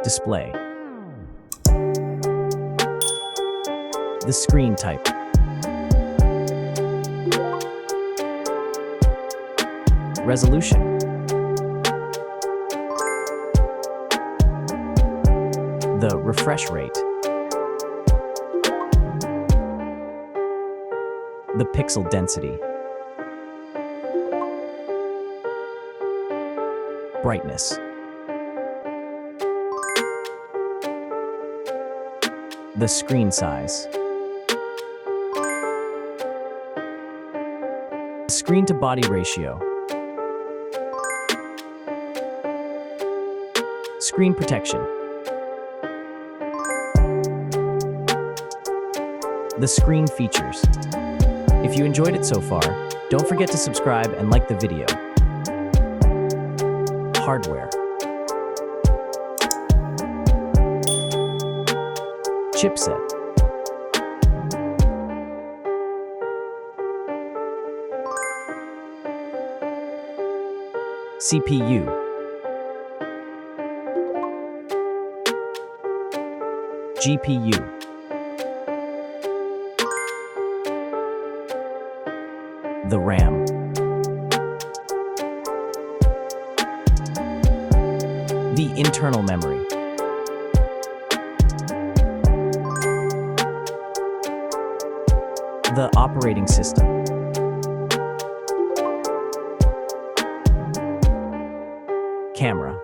Display. The screen type. Resolution. The refresh rate. The pixel density. Brightness. The screen size. Screen to body ratio. Screen protection. The screen features. If you enjoyed it so far, don't forget to subscribe and like the video. Hardware. Chipset. CPU. GPU. The RAM. The internal memory. The operating system. Camera.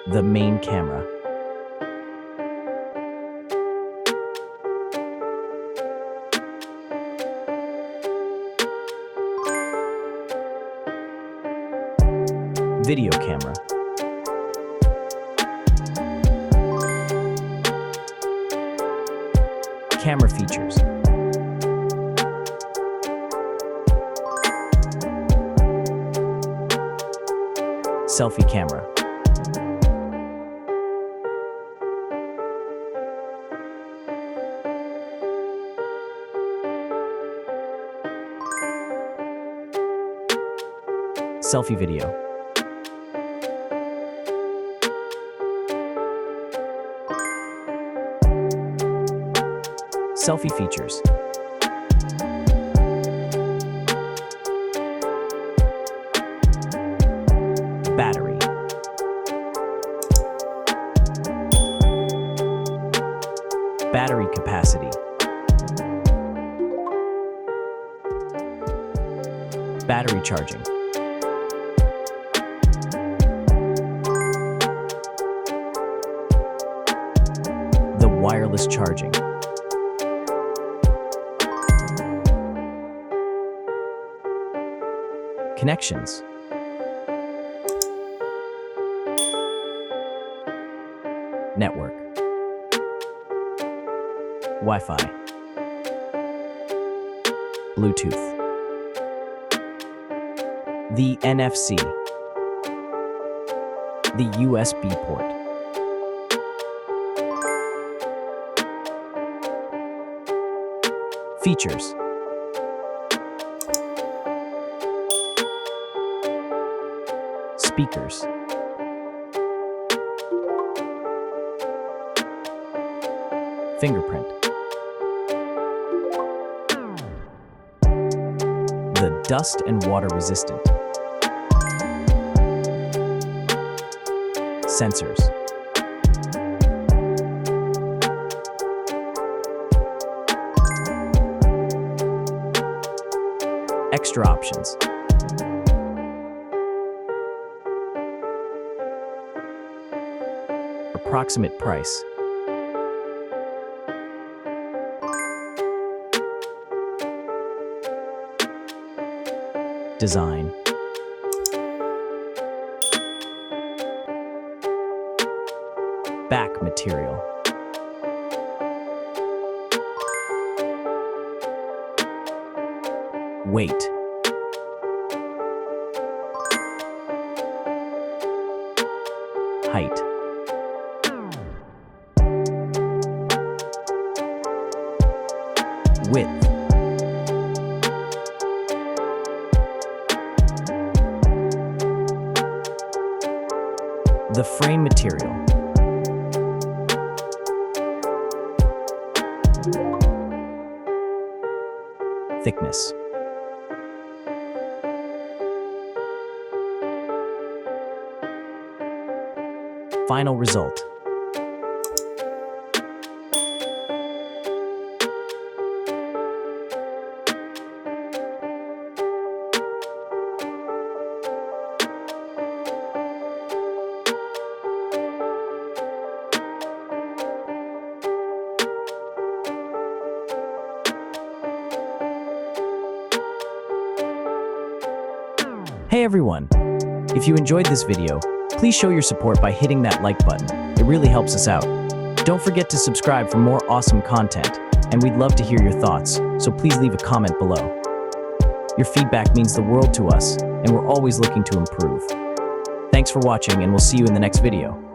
The main camera. Video camera. Camera features. Selfie camera. Selfie video. Selfie features. Battery. Battery capacity. Battery charging. The wireless charging. Connections. Network. Wi-Fi. Bluetooth. The NFC. The USB port. Features. Speakers. Fingerprint. The dust and water resistant. Sensors. Extra options. Approximate price. Design. Back material. Weight. Height. Width. The frame material. Thickness. Final result. Hey everyone! If you enjoyed this video, please show your support by hitting that like button. It really helps us out. Don't forget to subscribe for more awesome content, and we'd love to hear your thoughts, so please leave a comment below. Your feedback means the world to us, and we're always looking to improve. Thanks for watching, and we'll see you in the next video.